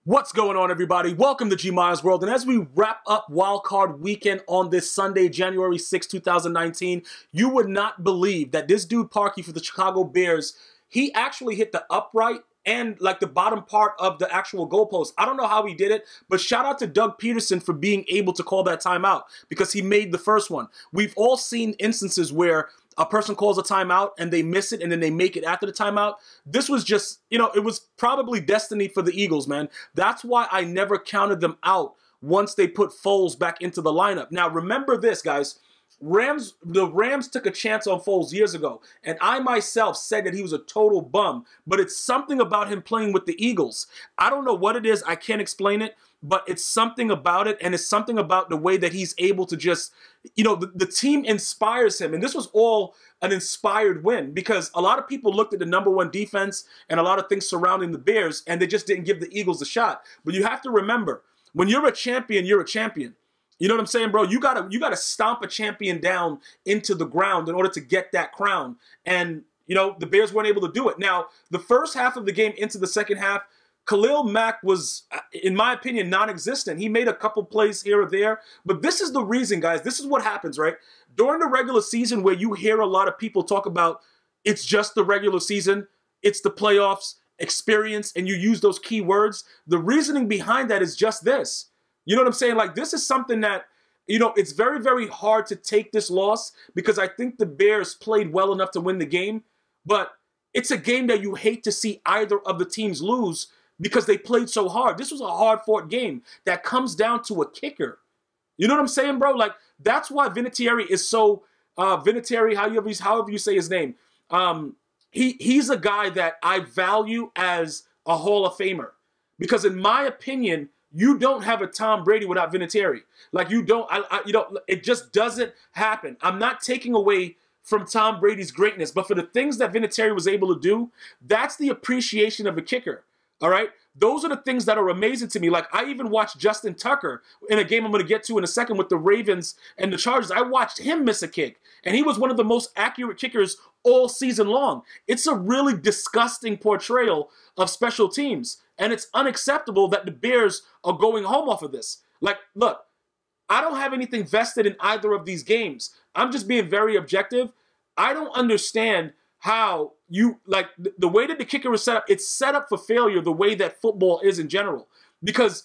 What's going on, everybody? Welcome to Gmias World. And as we wrap up Wildcard weekend on this Sunday, January 6, 2019, you would not believe that this dude Parkey for the Chicago Bears, he actually hit the upright and like the bottom part of the actual goalpost. I don't know how he did it, but shout out to Coach Pederson for being able to call that timeout because he made the first one. We've all seen instances where a person calls a timeout and they miss it and then they make it after the timeout. This was just, it was probably destiny for the Eagles, man. That's why I never counted them out once they put Foles back into the lineup. Now, remember this, guys. The Rams took a chance on Foles years ago, and I myself said that he was a total bum, but it's something about him playing with the Eagles. I don't know what it is. I can't explain it, but it's something about it, and it's something about the way that he's able to just, the team inspires him, and this was all an inspired win because a lot of people looked at the #1 defense and a lot of things surrounding the Bears, and they just didn't give the Eagles a shot. But you have to remember, when you're a champion, you're a champion. You know what I'm saying, bro? You gotta stomp a champion down into the ground in order to get that crown. And, the Bears weren't able to do it. Now, the first half of the game into the second half, Khalil Mack was, in my opinion, non-existent. He made a couple plays here or there. But this is the reason, guys. This is what happens, right? During the regular season where you hear a lot of people talk about it's just the regular season, it's the playoffs, experience, and you use those key words, the reasoning behind that is just this. You know what I'm saying? Like, this is something that, it's very, very hard to take this loss because I think the Bears played well enough to win the game. But it's a game that you hate to see either of the teams lose because they played so hard. This was a hard-fought game that comes down to a kicker. You know what I'm saying, bro? Like, that's why Vinatieri is so, Vinatieri, however you say his name, he's a guy that I value as a Hall of Famer. Because in my opinion, you don't have a Tom Brady without Vinatieri. Like, you don't, it just doesn't happen. I'm not taking away from Tom Brady's greatness, but for the things that Vinatieri was able to do, that's the appreciation of a kicker, all right? Those are the things that are amazing to me. Like, I even watched Justin Tucker in a game I'm going to get to in a second with the Ravens and the Chargers. I watched him miss a kick, and he was one of the most accurate kickers all season long. It's a really disgusting portrayal of special teams, and it's unacceptable that the Bears are going home off of this. Like, look, I don't have anything vested in either of these games. I'm just being very objective. I don't understand how the way that the kicker is set up, it's set up for failure the way that football is in general. Because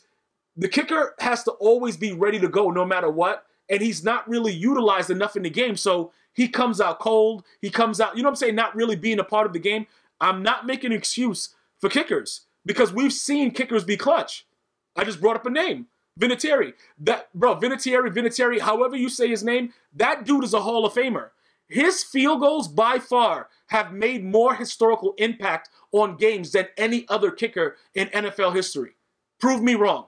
the kicker has to always be ready to go no matter what, and he's not really utilized enough in the game. So he comes out cold. He comes out, not really being a part of the game. I'm not making an excuse for kickers because we've seen kickers be clutch. I just brought up a name, Vinatieri. Vinatieri, however you say his name, that dude is a Hall of Famer. His field goals by far have made more historical impact on games than any other kicker in NFL history. Prove me wrong.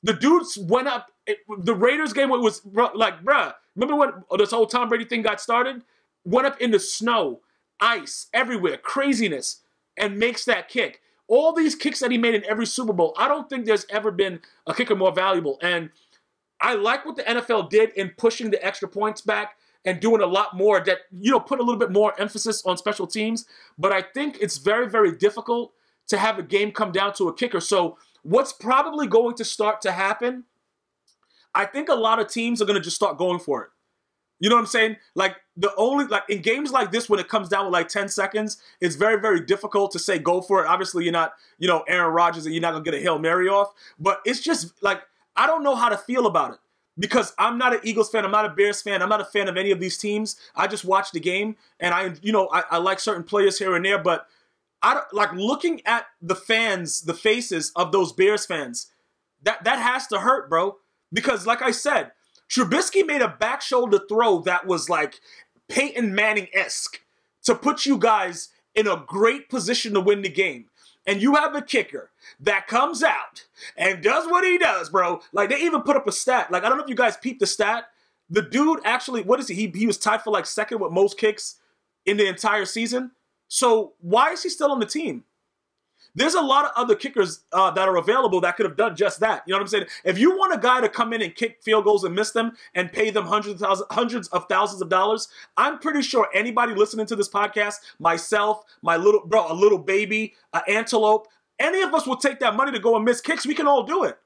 The dudes went up, the Raiders game was like, bruh, remember when this whole Tom Brady thing got started? Went up in the snow, ice, everywhere, craziness, and makes that kick. All these kicks that he made in every Super Bowl, I don't think there's ever been a kicker more valuable. And I like what the NFL did in pushing the extra points back and doing a lot more that, put a little bit more emphasis on special teams. But I think it's very, very difficult to have a game come down to a kicker. So what's probably going to start to happen, I think a lot of teams are going to just start going for it. You know what I'm saying? Like, in games like this, when it comes down with like 10 seconds, it's very, very difficult to say go for it. Obviously, you're not, Aaron Rodgers, and you're not going to get a Hail Mary off. But it's just like, I don't know how to feel about it. Because I'm not an Eagles fan, I'm not a Bears fan, I'm not a fan of any of these teams. I just watch the game, and I like certain players here and there, but I don't, like looking at the fans, the faces of those Bears fans. That has to hurt, bro. Because like I said, Trubisky made a back shoulder throw that was like Peyton Manning-esque to put you guys in a great position to win the game. And you have a kicker that comes out and does what he does, bro. Like, they even put up a stat. Like, I don't know if you guys peeped the stat. The dude actually, what is he? He was tied for like second with most kicks in the entire season. So why is he still on the team? There's a lot of other kickers that are available that could have done just that. You know what I'm saying? If you want a guy to come in and kick field goals and miss them and pay them hundreds of thousands of dollars, I'm pretty sure anybody listening to this podcast, myself, a little baby, an antelope, Any of us will take that money to go and miss kicks. We can all do it.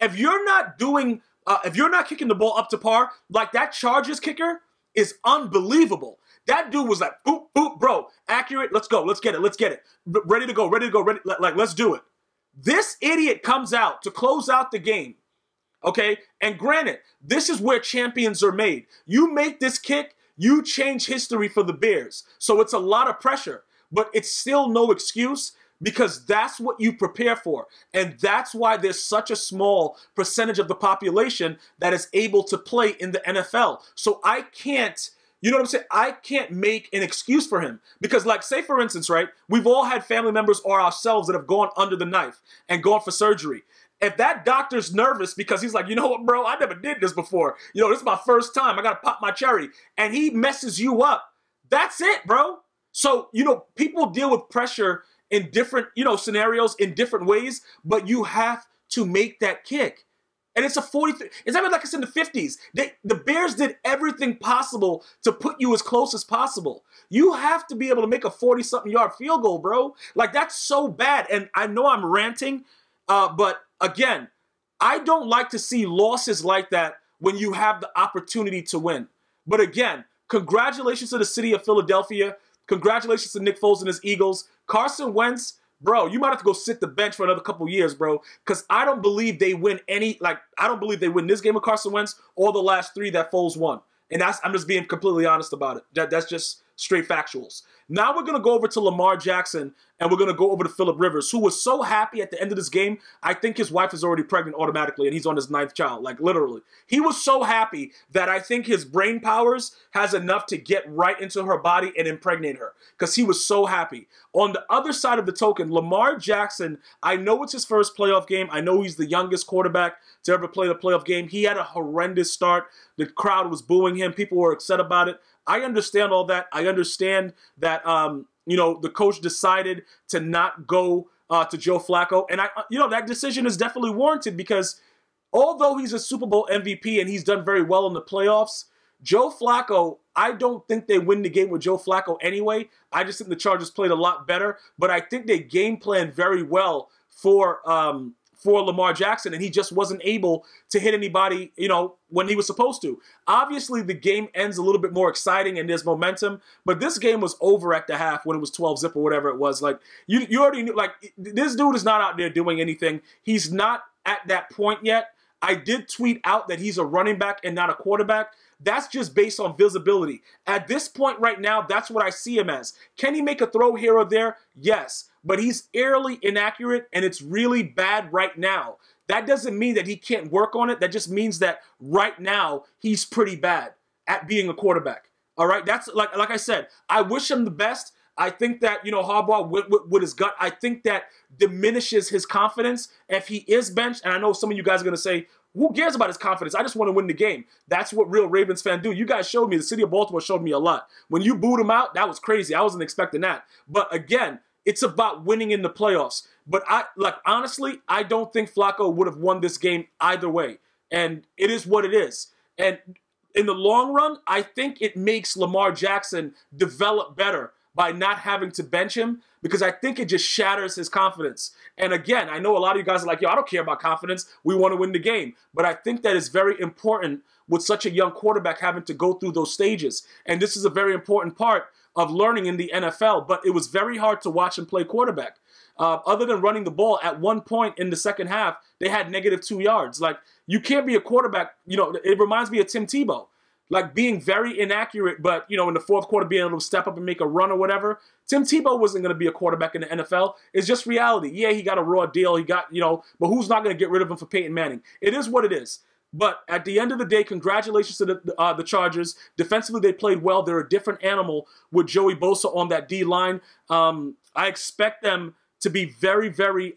If you're not doing, if you're not kicking the ball up to par, like that Chargers kicker is unbelievable. That dude was like, boop, boop, bro, accurate. Let's go. Let's get it. Ready to go. Like, let's do it. This idiot comes out to close out the game. Okay? And granted, this is where champions are made. You make this kick, you change history for the Bears. So it's a lot of pressure, but it's still no excuse because that's what you prepare for. And that's why there's such a small percentage of the population that is able to play in the NFL. So I can't, you know what I'm saying? I can't make an excuse for him. Because like, say for instance, right, we've all had family members or ourselves that have gone under the knife and gone for surgery. If that doctor's nervous because he's like, you know what, bro, I never did this before. You know, this is my first time. I got to pop my cherry. And he messes you up. That's it, bro. So, you know, people deal with pressure in different, you know, scenarios in different ways, but you have to make that kick. And it's a 43. It's not like it's in the 50s. The Bears did everything possible to put you as close as possible. You have to be able to make a 40-something yard field goal, bro. Like, that's so bad. And I know I'm ranting, but again, I don't like to see losses like that when you have the opportunity to win. But again, congratulations to the city of Philadelphia. Congratulations to Nick Foles and his Eagles. Carson Wentz, bro, you might have to go sit the bench for another couple years, bro, because I don't believe they win I don't believe they win this game with Carson Wentz or the last 3 that Foles won. And I'm just being completely honest about it. That's just straight factuals. Now we're going to go over to Lamar Jackson, and we're going to go over to Phillip Rivers, who was so happy at the end of this game. I think his wife is already pregnant automatically, and he's on his 9th child, like literally. He was so happy that I think his brain powers has enough to get right into her body and impregnate her because he was so happy. On the other side of the token, Lamar Jackson, I know it's his first playoff game. I know he's the youngest quarterback to ever play the playoff game. He had a horrendous start. The crowd was booing him. People were upset about it. I understand all that. I understand that, you know, the coach decided to not go to Joe Flacco. And, you know, that decision is definitely warranted because although he's a Super Bowl MVP and he's done very well in the playoffs, Joe Flacco, I don't think they win the game with Joe Flacco anyway. I just think the Chargers played a lot better. But I think they game planned very well for Lamar Jackson, and he just wasn't able to hit anybody, you know, when he was supposed to. Obviously, the game ends a little bit more exciting and there's momentum, but this game was over at the half when it was 12-zip or whatever it was. Like, you already knew, like, this dude is not out there doing anything. He's not at that point yet. I did tweet out that he's a running back and not a quarterback. That's just based on visibility. At this point right now, that's what I see him as. Can he make a throw here or there? Yes. But he's eerily inaccurate, and it's really bad right now. That doesn't mean that he can't work on it. That just means that right now he's pretty bad at being a quarterback. All right? That's like I said, I wish him the best. I think that, you know, Harbaugh with his gut, I think that diminishes his confidence if he is benched. And I know some of you guys are going to say, who cares about his confidence? I just want to win the game. That's what real Ravens fans do. You guys showed me, the city of Baltimore showed me a lot. When you booed him out, that was crazy. I wasn't expecting that. But again, it's about winning in the playoffs. But honestly, I don't think Flacco would have won this game either way. And it is what it is. And in the long run, I think it makes Lamar Jackson develop better by not having to bench him, because I think it just shatters his confidence. And again, I know a lot of you guys are like, yo, I don't care about confidence. We want to win the game. But I think that is very important with such a young quarterback having to go through those stages. And this is a very important part of learning in the NFL. But it was very hard to watch him play quarterback. Other than running the ball, at one point in the second half, they had -2 yards. Like, you can't be a quarterback. You know, it reminds me of Tim Tebow. Like, being very inaccurate, but, you know, in the fourth quarter being able to step up and make a run or whatever. Tim Tebow wasn't going to be a quarterback in the NFL. It's just reality. Yeah, he got a raw deal. He got, you know, but who's not going to get rid of him for Peyton Manning? It is what it is. But at the end of the day, congratulations to the Chargers. Defensively, they played well. They're a different animal with Joey Bosa on that D-line. I expect them to be very, very,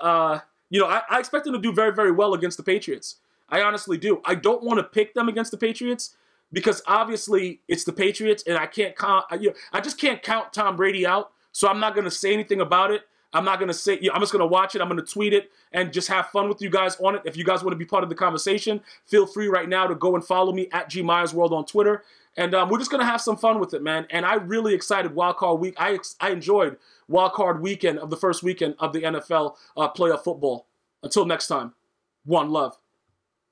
you know, I expect them to do very, very well against the Patriots. I honestly do. I don't want to pick them against the Patriots, because obviously it's the Patriots, and I can't count. I just can't count Tom Brady out. So I'm not going to say anything about it. I'm not going to say, I'm just going to watch it. I'm going to tweet it and just have fun with you guys on it. If you guys want to be part of the conversation, feel free right now to go and follow me at GmiasWorld on Twitter. And we're just going to have some fun with it, man. And I'm really excited. Wildcard week. I enjoyed Wildcard weekend of the first weekend of the NFL playoff football. Until next time, one love.